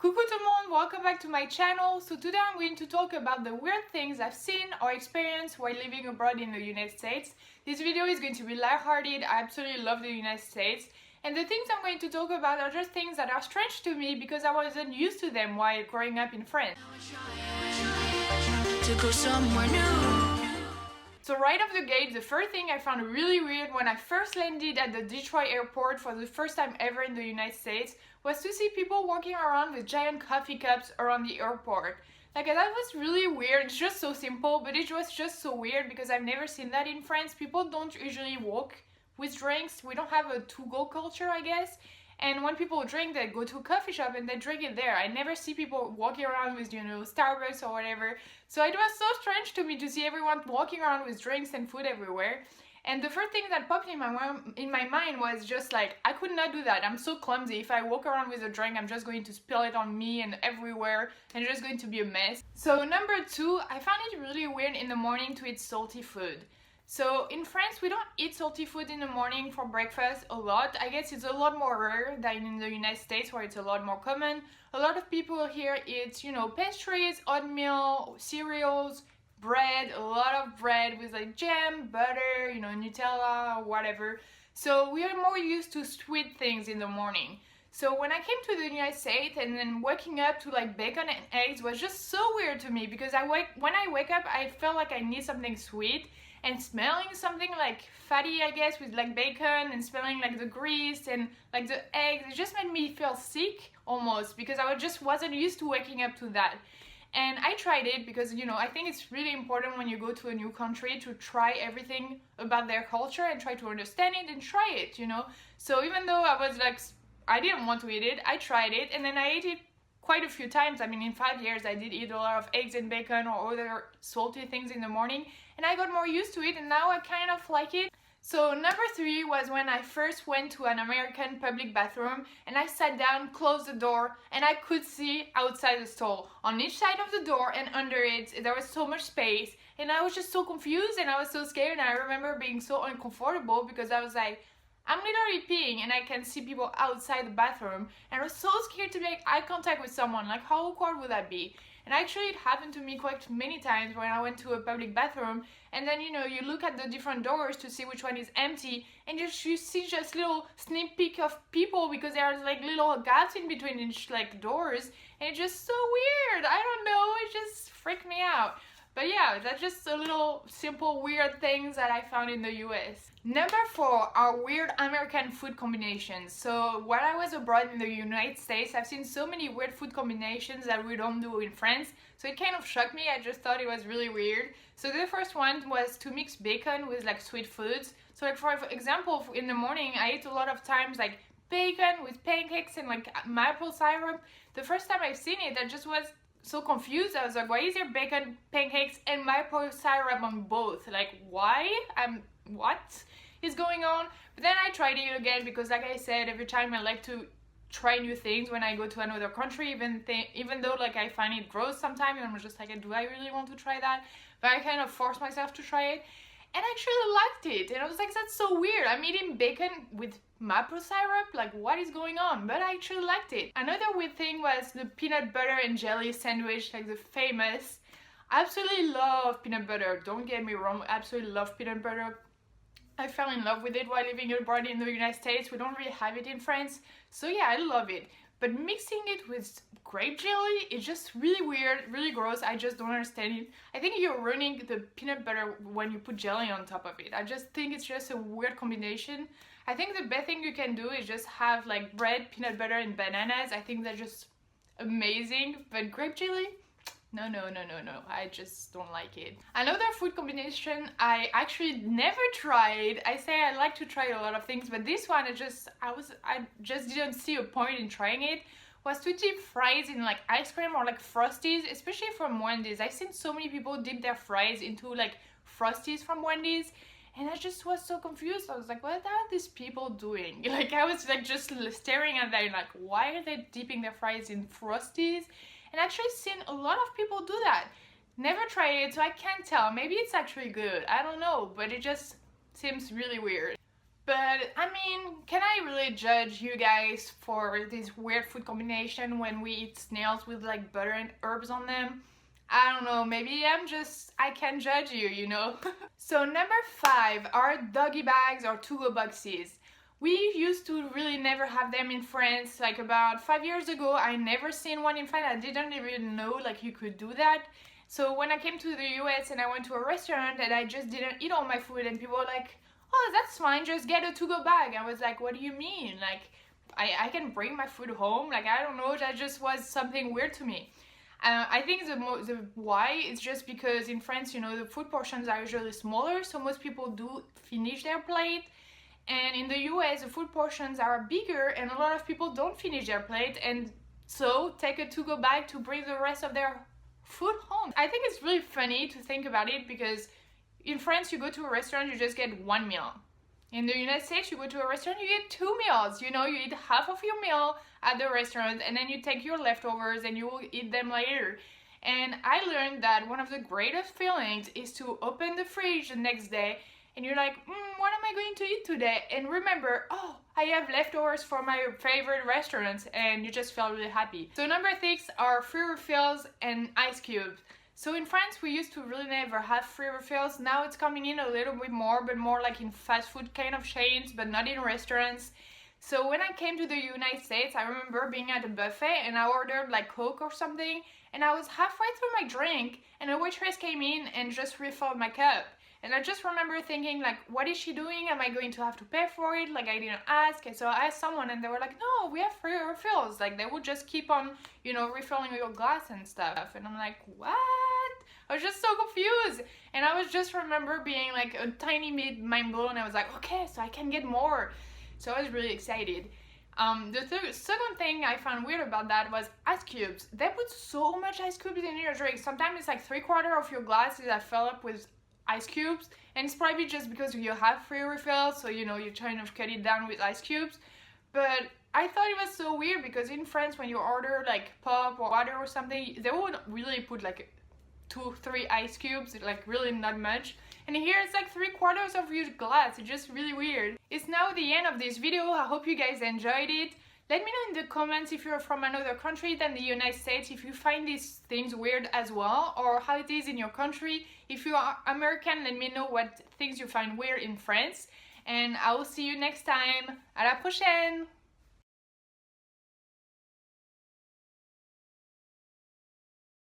Coucou tout le monde, welcome back to my channel. So today I'm going to talk about the weird things I've seen or experienced while living abroad in the United States. This video is going to be lighthearted. I absolutely love the United States. And the things I'm going to talk about are just things that are strange to me because I wasn't used to them while growing up in France. To go somewhere new. So right off the gate, the first thing I found really weird when I first landed at the Detroit airport for the first time ever in the United States was to see people walking around with giant coffee cups around the airport. Like, that was really weird. It's just so simple, but it was just so weird because I've never seen that in France. People don't usually walk with drinks. We don't have a to-go culture, I guess. And when people drink, they go to a coffee shop and they drink it there. I never see people walking around with, Starbucks or whatever. So it was so strange to me to see everyone walking around with drinks and food everywhere. And the first thing that popped in my mind was just like, I could not do that. I'm so clumsy. If I walk around with a drink, I'm just going to spill it on me and everywhere, and it's just going to be a mess. So number two, I found it really weird in the morning to eat salty food. So in France, we don't eat salty food in the morning for breakfast a lot. I guess it's a lot more rare than in the United States where it's a lot more common. A lot of people here eat, pastries, oatmeal, cereals, bread, a lot of bread with like jam, butter, Nutella, or whatever. So we are more used to sweet things in the morning. So when I came to the United States and then waking up to like bacon and eggs was just so weird to me because when I wake up, I felt like I need something sweet. And smelling something like fatty, I guess, with like bacon and smelling like the grease and like the eggs, it just made me feel sick almost because I just wasn't used to waking up to that. And I tried it because, I think it's really important when you go to a new country to try everything about their culture and try to understand it and try it, So even though I didn't want to eat it, I tried it and then I ate it quite a few times. I mean, in 5 years, I did eat a lot of eggs and bacon or other salty things in the morning, and I got more used to it, and now I kind of like it. So number three was when I first went to an American public bathroom, and I sat down, closed the door, and I could see outside the stall. On each side of the door and under it, there was so much space, and I was just so confused, and I was so scared, and I remember being so uncomfortable because I was like, I'm literally peeing and I can see people outside the bathroom, and I was so scared to make eye contact with someone. Like, how awkward would that be? And actually it happened to me quite many times when I went to a public bathroom, and then you look at the different doors to see which one is empty, and you see just little sneak peek of people because there's like little gaps in between each like doors, and it's just so weird. I don't know, it just freaked me out. But yeah, that's just a little simple weird things that I found in the US. Number four are weird American food combinations. So while I was abroad in the United States, I've seen so many weird food combinations that we don't do in France. So it kind of shocked me. I just thought it was really weird. So the first one was to mix bacon with like sweet foods. So like for example, in the morning, I eat a lot of times like bacon with pancakes and like maple syrup. The first time I've seen it, I just was so confused. I was like, why is there bacon, pancakes, and maple syrup on both? Like, why? What is going on? But then I tried it again because, like I said, every time I like to try new things when I go to another country, even though like I find it gross sometimes, and I'm just like, do I really want to try that? But I kind of force myself to try it, and I actually liked it. And I was like, that's so weird. I'm eating bacon with maple syrup, like what is going on? But I actually liked it. Another weird thing was the peanut butter and jelly sandwich, like the famous. I absolutely love peanut butter, don't get me wrong, I absolutely love peanut butter. I fell in love with it while living abroad in the United States. We don't really have it in France, so yeah, I love it. But mixing it with grape jelly is just really weird, really gross. I just don't understand it. I think you're ruining the peanut butter when you put jelly on top of it. I just think it's just a weird combination. I think the best thing you can do is just have like bread, peanut butter, and bananas. I think they're just amazing. But grape jelly? No. I just don't like it. Another food combination I actually never tried. I say I like to try a lot of things, but this one I just didn't see a point in trying it. Was to dip fries in like ice cream or like Frosties, especially from Wendy's. I've seen so many people dip their fries into like Frosties from Wendy's, and I just was so confused. I was like, what are these people doing? Like, I was like just staring at them like, why are they dipping their fries in Frosties? And actually seen a lot of people do that. Never tried it, so I can't tell. Maybe it's actually good, I don't know, but it just seems really weird. But I mean, can I really judge you guys for this weird food combination when we eat snails with like butter and herbs on them? I don't know, maybe I can judge you, you know? So number 5 are doggy bags or to-go boxes. We used to really never have them in France. Like about 5 years ago, I never seen one in France. I didn't even know like you could do that. So when I came to the US and I went to a restaurant and I just didn't eat all my food and people were like, oh, that's fine, just get a to-go bag. I was like, what do you mean? Like, I can bring my food home? Like, I don't know, that just was something weird to me. I think the why is just because in France, you know, the food portions are usually smaller, so most people do finish their plate. And in the US, the food portions are bigger and a lot of people don't finish their plate and so take a to-go bag to bring the rest of their food home. I think it's really funny to think about it because in France, you go to a restaurant, you just get one meal. In the United States, you go to a restaurant, you get 2 meals. You know, you eat half of your meal at the restaurant and then you take your leftovers and you will eat them later. And I learned that one of the greatest feelings is to open the fridge the next day and you're like, what am I going to eat today? And remember, oh, I have leftovers for my favorite restaurants, and you just feel really happy. So number 6 are free refills and ice cubes. So in France, we used to really never have free refills. Now it's coming in a little bit more, but more like in fast food kind of chains, but not in restaurants. So when I came to the United States, I remember being at a buffet and I ordered like Coke or something, and I was halfway through my drink and a waitress came in and just refilled my cup. And I just remember thinking like, what is she doing? Am I going to have to pay for it? Like I didn't ask. And so I asked someone and they were like, no, we have free refills. Like they would just keep on, you know, refilling your glass and stuff. And I'm like, what? I was just so confused. And I was just remember being like a tiny bit mind blown. I was like, okay, so I can get more. So I was really excited. The second thing I found weird about that was ice cubes. They put so much ice cubes in your drink. Sometimes it's like 3/4 of your glasses that fill up with ice cubes, and it's probably just because you have free refills, so you know you're trying to cut it down with ice cubes. But I thought it was so weird because in France, when you order like pop or water or something, they would really put like 2-3 ice cubes, like really not much. And here it's like 3/4 of your glass. It's just really weird. It's now the end of this video. I hope you guys enjoyed it. Let me know in the comments if you're from another country than the United States, if you find these things weird as well, or how it is in your country. If you are American, let me know what things you find weird in France. And I will see you next time. À la prochaine!